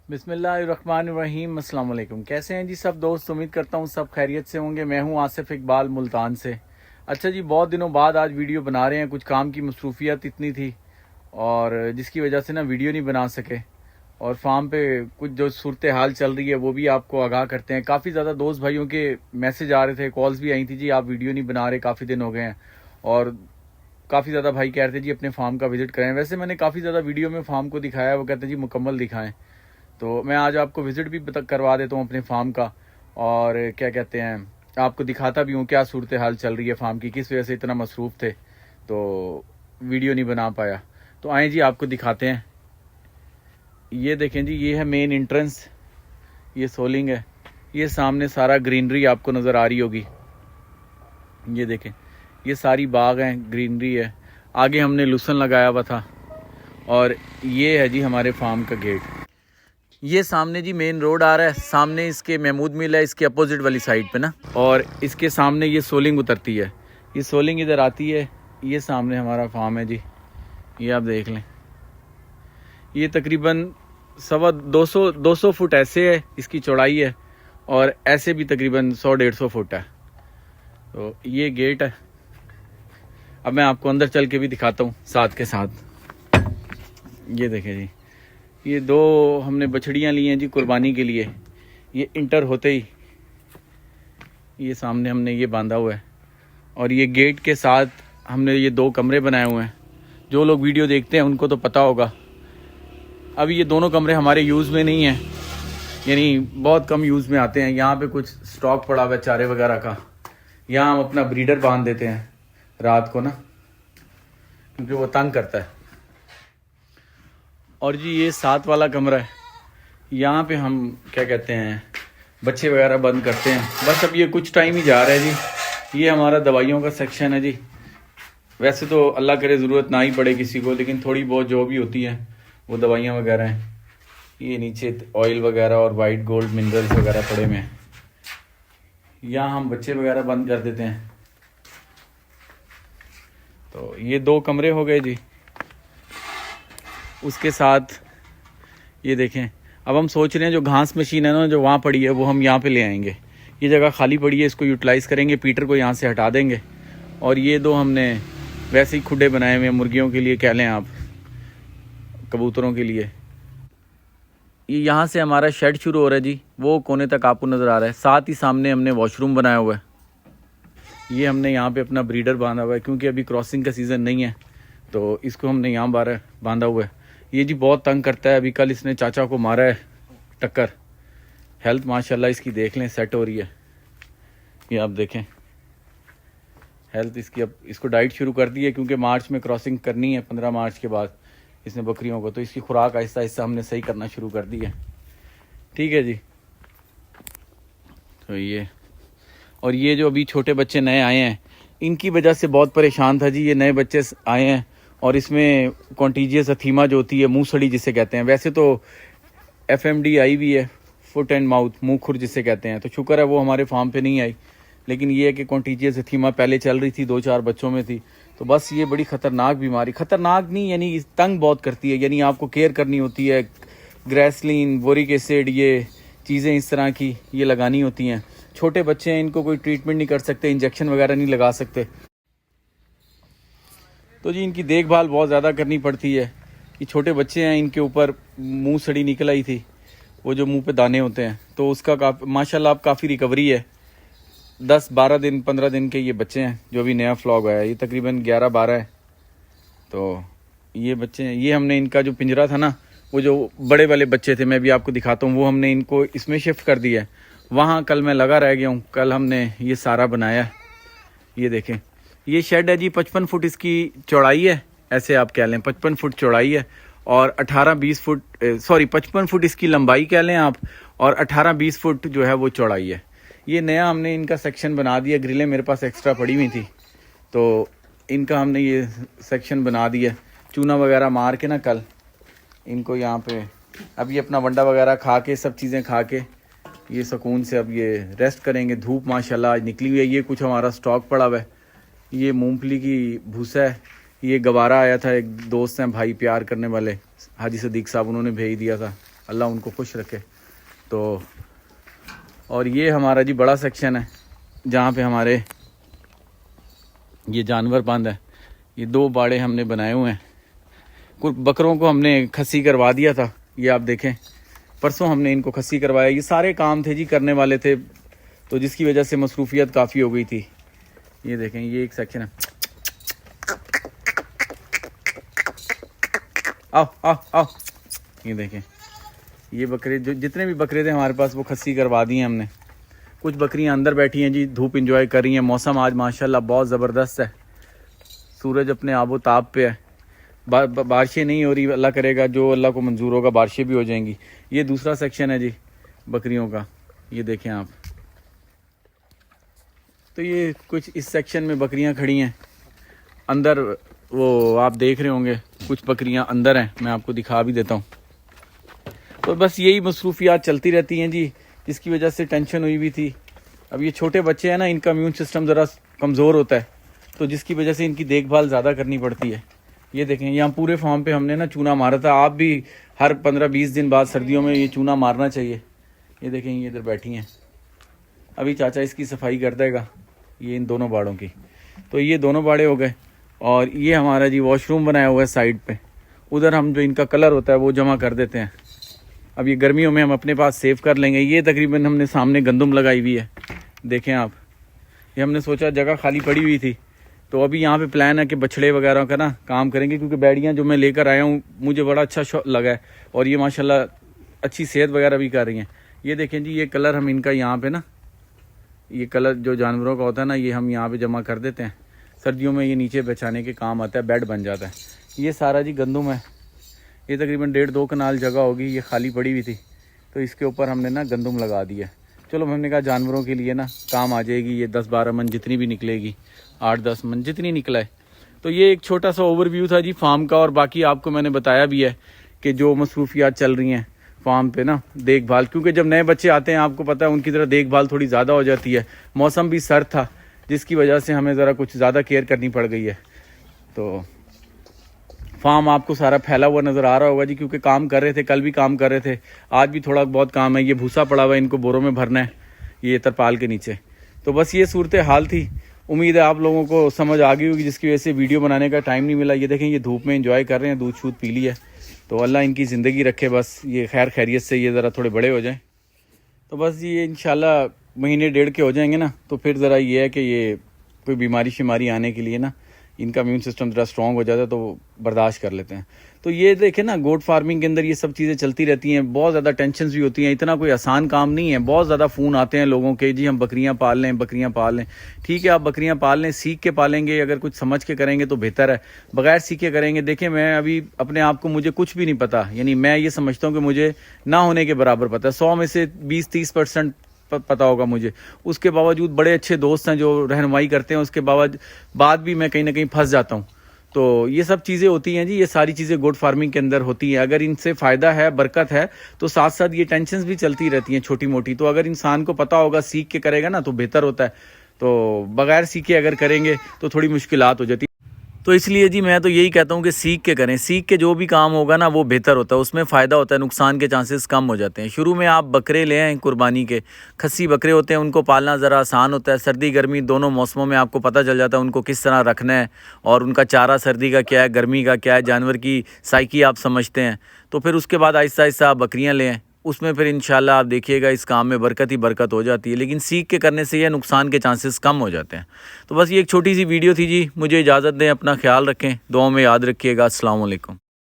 बिस्मिल्लाहिर्रहमानिर्रहीम। अस्सलाम वालेकुम। कैसे हैं जी सब दोस्त? उम्मीद करता हूँ सब खैरियत से होंगे। मैं हूँ आसिफ इकबाल मुल्तान से। अच्छा जी, बहुत दिनों बाद आज वीडियो बना रहे हैं। कुछ काम की मसरूफियत इतनी थी और जिसकी वजह से ना वीडियो नहीं बना सके, और फार्म पे कुछ जो सूरत हाल चल रही है वो भी आपको आगाह करते हैं। काफ़ी ज़्यादा दोस्त भाइयों के मैसेज आ रहे थे, कॉल्स भी आई थी जी आप वीडियो नहीं बना रहे, काफ़ी दिन हो गए हैं। और काफ़ी ज़्यादा भाई कह रहे थे जी अपने फार्म का विज़िट करें। वैसे मैंने काफ़ी ज़्यादा वीडियो में फार्म को दिखाया, वो कहते हैं जी मुकम्मल दिखाएं। तो मैं आज आपको विज़िट भी करवा देता हूँ अपने फार्म का, और क्या कहते हैं आपको दिखाता भी हूँ क्या सूरत हाल चल रही है फार्म की, किस वजह से इतना मसरूफ़ थे तो वीडियो नहीं बना पाया। तो आए जी आपको दिखाते हैं। ये देखें जी, ये है मेन एंट्रेंस, ये सोलिंग है। ये सामने सारा ग्रीनरी आपको नज़र आ रही होगी। ये देखें, ये सारी बाग हैं, ग्रीनरी है। आगे हमने लूसन लगाया हुआ था। और ये है जी हमारे फार्म का गेट। ये सामने जी मेन रोड आ रहा है, सामने इसके महमूद मिल है, इसके अपोजिट वाली साइड पे ना, और इसके सामने ये सोलिंग उतरती है। ये सोलिंग इधर आती है। ये सामने हमारा फार्म है जी, ये आप देख लें। ये तकरीबन 200 फुट ऐसे है इसकी चौड़ाई है, और ऐसे भी तकरीबन 100-150 फुट है। तो ये गेट है। अब मैं आपको अंदर चल के भी दिखाता हूँ साथ के साथ। ये देखें जी, ये दो हमने बछड़ियाँ ली हैं जी कुर्बानी के लिए। ये इंटर होते ही ये सामने हमने ये बांधा हुआ है, और ये गेट के साथ हमने ये 2 कमरे बनाए हुए हैं। जो लोग वीडियो देखते हैं उनको तो पता होगा। अभी ये दोनों कमरे हमारे यूज़ में नहीं हैं, यानी बहुत कम यूज़ में आते हैं। यहाँ पे कुछ स्टॉक पड़ा हुआ है चारे वगैरह का। यहाँ हम अपना ब्रीडर बांध देते हैं रात को ना, क्योंकि वो तंग करता है। और जी ये 7 वाला कमरा है। यहाँ पे हम क्या कहते हैं बच्चे वगैरह बंद करते हैं। बस अब ये कुछ टाइम ही जा रहा है जी। ये हमारा दवाइयों का सेक्शन है जी। वैसे तो अल्लाह करे ज़रूरत ना ही पड़े किसी को, लेकिन थोड़ी बहुत जो भी होती है वो दवाइयाँ वगैरह हैं। ये नीचे ऑयल वगैरह और वाइट गोल्ड मिनरल्स वगैरह पड़े में। यहाँ हम बच्चे वगैरह बंद कर देते हैं। तो ये 2 कमरे हो गए जी। उसके साथ ये देखें, अब हम सोच रहे हैं जो घास मशीन है ना जो वहाँ पड़ी है वो हम यहाँ पे ले आएंगे। ये जगह खाली पड़ी है, इसको यूटिलाइज़ करेंगे, पीटर को यहाँ से हटा देंगे। और ये 2 हमने वैसे ही खुडे बनाए हुए हैं मुर्गियों के लिए, कह लें आप, कबूतरों के लिए। ये यहाँ से हमारा शेड शुरू हो रहा है जी, वो कोने तक आपको नज़र आ रहा है। साथ ही सामने हमने वॉशरूम बनाया हुआ है। ये हमने यहाँ पे अपना ब्रीडर बांधा हुआ है, क्योंकि अभी क्रॉसिंग का सीज़न नहीं है तो इसको हमने यहाँ बांधा हुआ है। ये जी बहुत तंग करता है। अभी कल इसने चाचा को मारा है टक्कर। हेल्थ माशाल्लाह इसकी देख लें, सेट हो रही है। ये आप देखें हेल्थ इसकी। अब इसको डाइट शुरू कर दी है, क्योंकि मार्च में क्रॉसिंग करनी है, 15 मार्च के बाद इसने बकरियों को। तो इसकी खुराक आहिस्ता आहिस्ता हमने सही करना शुरू कर दी है। ठीक है जी। तो ये, और ये जो अभी छोटे बच्चे नए आए हैं इनकी वजह से बहुत परेशान था जी। ये नए बच्चे आए हैं और इसमें कॉन्टीजियस अथीमा जो होती है, मुँह सड़ी जिसे कहते हैं। वैसे तो FMD आई भी है, फुट एंड माउथ, मुँह खुर जिसे कहते हैं। तो शुक्र है वो हमारे फार्म पे नहीं आई। लेकिन ये है कि कॉन्टीजियस अथीमा पहले चल रही थी, 2-4 बच्चों में थी। तो बस ये बड़ी ख़तरनाक बीमारी, ख़तरनाक नहीं यानी तंग बहुत करती है। यानी आपको केयर करनी होती है, ग्रेसलिन, बोरिक एसिड, ये चीज़ें इस तरह की ये लगानी होती हैं। छोटे बच्चे हैं, इनको कोई ट्रीटमेंट नहीं कर सकते, इंजेक्शन वगैरह नहीं लगा सकते। तो जी इनकी देखभाल बहुत ज़्यादा करनी पड़ती है। ये छोटे बच्चे हैं, इनके ऊपर मुंह सड़ी निकल आई थी, वो जो मुंह पे दाने होते हैं। तो उसका माशाल्लाह अब काफ़ी रिकवरी है। 10-12 दिन 15 दिन के ये बच्चे हैं। जो भी नया फ्लॉग आया ये तकरीबन 11-12 है। तो ये बच्चे हैं। ये हमने इनका जो पिंजरा था ना, वो जो बड़े वाले बच्चे थे, मैं भी आपको दिखाता हूँ, वो हमने इनको इसमें शिफ्ट कर दिया है। वहाँ कल मैं लगा रह गया हूँ, कल हमने ये सारा बनाया। ये देखें, ये शेड है जी, 55 फुट इसकी चौड़ाई है, ऐसे आप कह लें 55 फुट चौड़ाई है, और 18-20 फुट 55 फुट इसकी लंबाई कह लें आप, और 18-20 फुट जो है वो चौड़ाई है। ये नया हमने इनका सेक्शन बना दिया। ग्रिलें मेरे पास एक्स्ट्रा पड़ी हुई थी तो इनका हमने ये सेक्शन बना दिया। चूना वगैरह मार के ना कल इनको यहाँ पे, अब ये अपना वंडा वगैरह खा के, सब चीज़ें खा के ये सुकून से अब ये रेस्ट करेंगे। धूप माशाल्लाह आज निकली हुई है। ये कुछ हमारा स्टॉक पड़ा हुआ है। ये मूंगफली की भूसा है। ये गवारा आया था, एक दोस्त हैं भाई प्यार करने वाले, हाजी सदीक साहब, उन्होंने भेज दिया था। अल्लाह उनको खुश रखे। तो और ये हमारा जी बड़ा सेक्शन है जहाँ पे हमारे ये जानवर बंद है। ये 2 बाड़े हमने बनाए हुए हैं। कुछ बकरों को हमने खस्सी करवा दिया था, ये आप देखें परसों हमने इनको खस्सी करवाया। ये सारे काम थे जी, करने वाले थे, तो जिसकी वजह से मसरूफियत काफ़ी हो गई थी। ये देखें ये एक सेक्शन है। आओ आओ आओ, ये देखें ये बकरे जो जितने भी बकरे थे हमारे पास वो खस्सी करवा दिए हमने। कुछ बकरियां अंदर बैठी हैं जी, धूप इंजॉय कर रही हैं। मौसम आज माशाल्लाह बहुत ज़बरदस्त है, सूरज अपने आबो ताब पे है। बारिशें नहीं हो रही, अल्लाह करेगा जो अल्लाह को मंजूर होगा बारिशें भी हो जाएंगी। ये दूसरा सेक्शन है जी बकरियों का, ये देखें आप। तो ये कुछ इस सेक्शन में बकरियां खड़ी हैं अंदर, वो आप देख रहे होंगे कुछ बकरियां अंदर हैं, मैं आपको दिखा भी देता हूँ। तो बस यही मसरूफियात चलती रहती हैं जी, जिसकी वजह से टेंशन हुई भी थी। अब ये छोटे बच्चे हैं ना, इनका इम्यून सिस्टम ज़रा कमज़ोर होता है, तो जिसकी वजह से इनकी देखभाल ज़्यादा करनी पड़ती है। ये देखें यहाँ पूरे फार्म पे हमने ना चूना मारा था। आप भी हर 15-20 दिन बाद सर्दियों में ये चूना मारना चाहिए। ये देखें ये इधर बैठी हैं, अभी चाचा इसकी सफाई कर देगा, ये इन दोनों बाड़ों की। तो ये दोनों बाड़े हो गए। और ये हमारा जी वॉशरूम बनाया हुआ है साइड पे, उधर हम जो इनका कलर होता है वो जमा कर देते हैं। अब ये गर्मियों में हम अपने पास सेव कर लेंगे। ये तकरीबन हमने सामने गंदम लगाई हुई है, देखें आप। ये हमने सोचा जगह खाली पड़ी हुई थी, तो अभी यहाँ पे प्लान है कि बछड़े वगैरह का ना काम करेंगे, क्योंकि बैड़ियाँ जो मैं लेकर आया हूँ मुझे बड़ा अच्छा शौक लगा है, और ये माशाल्लाह अच्छी सेहत वगैरह भी कर रही हैं। ये देखें जी ये कलर हम इनका यहाँ पे ना, ये कलर जो जानवरों का होता है ना, ये हम यहाँ पे जमा कर देते हैं। सर्दियों में ये नीचे बिछाने के काम आता है, बेड बन जाता है। ये सारा जी गंदम है, ये तकरीबन 1.5-2 कनाल जगह होगी, ये खाली पड़ी हुई थी, तो इसके ऊपर हमने ना गंदम लगा दिया। चलो हमने कहा जानवरों के लिए ना काम आ जाएगी, ये 10-12 मन जितनी भी निकलेगी, 8-10 मन जितनी निकला है। तो ये एक छोटा सा ओवरव्यू था जी फार्म का, और बाकी आपको मैंने बताया भी है कि जो मसरूफियात चल रही हैं फार्म पे ना, देखभाल, क्योंकि जब नए बच्चे आते हैं आपको पता है उनकी तरह देखभाल थोड़ी ज़्यादा हो जाती है। मौसम भी सर्द था, जिसकी वजह से हमें ज़रा कुछ ज़्यादा केयर करनी पड़ गई है। तो फार्म आपको सारा फैला हुआ नज़र आ रहा होगा जी, क्योंकि काम कर रहे थे, कल भी काम कर रहे थे, आज भी थोड़ा बहुत काम है। ये भूसा पड़ा हुआ है, इनको बोरों में भरना है, ये तरपाल के नीचे। तो बस ये सूरत हाल थी। उम्मीद है आप लोगों को समझ आ गई होगी, जिसकी वजह से वीडियो बनाने का टाइम नहीं मिला। ये देखें ये धूप में एंजॉय कर रहे हैं, दूध शूध पी ली है। तो अल्लाह इनकी ज़िंदगी रखे, बस ये खैर खैरियत से ये ज़रा थोड़े बड़े हो जाएं। तो बस ये इंशाल्लाह महीने 1.5 के हो जाएंगे ना, तो फिर ज़रा ये है कि ये कोई बीमारी शिमारी आने के लिए ना इनका इम्यून सिस्टम ज़रा स्ट्रॉन्ग हो जाता है, तो वो बर्दाश्त कर लेते हैं। तो ये देखें ना, गोट फार्मिंग के अंदर ये सब चीज़ें चलती रहती हैं, बहुत ज़्यादा टेंशन भी होती हैं। इतना कोई आसान काम नहीं है। बहुत ज़्यादा फ़ोन आते हैं लोगों के, जी हम बकरियां पाल लें, बकरियां पाल लें। ठीक है, आप बकरियां पाल लें, सीख के पालेंगे, अगर कुछ समझ के करेंगे तो बेहतर है। बगैर सीखे करेंगे, देखें मैं अभी अपने आप को, मुझे कुछ भी नहीं पता, यानी मैं ये समझता हूँ कि मुझे ना होने के बराबर पता है। 100 में से 20-30% पता होगा मुझे। उसके बावजूद बड़े अच्छे दोस्त हैं जो रहनुमाई करते हैं, उसके बाद भी मैं कहीं ना कहीं फंस जाता हूँ। तो ये सब चीज़ें होती हैं जी, ये सारी चीज़ें गोट फार्मिंग के अंदर होती हैं। अगर इनसे फ़ायदा है, बरकत है, तो साथ साथ ये टेंशन्स भी चलती रहती हैं छोटी मोटी। तो अगर इंसान को पता होगा, सीख के करेगा ना, तो बेहतर होता है। तो बगैर सीखे अगर करेंगे तो थोड़ी मुश्किलात हो जाती है। तो इसलिए जी मैं तो यही कहता हूँ कि सीख के करें। सीख के जो भी काम होगा ना वो बेहतर होता है, उसमें फ़ायदा होता है, नुकसान के चांसेस कम हो जाते हैं। शुरू में आप बकरे ले आएँ कुर्बानी के, खस्सी बकरे होते हैं, उनको पालना ज़रा आसान होता है। सर्दी गर्मी दोनों मौसमों में आपको पता चल जाता है उनको किस तरह रखना है, और उनका चारा सर्दी का क्या है, गर्मी का क्या है, जानवर की साइकी आप समझते हैं। तो फिर उसके बाद आहिस्ता आहिस्ता आप बकरियाँ लें, उसमें फिर इंशाल्लाह आप देखिएगा इस काम में बरकत ही बरकत हो जाती है। लेकिन सीख के करने से यह नुकसान के चांसेस कम हो जाते हैं। तो बस ये एक छोटी सी वीडियो थी जी, मुझे इजाज़त दें, अपना ख्याल रखें, दुआ में याद रखिएगा। अस्सलाम वालेकुम।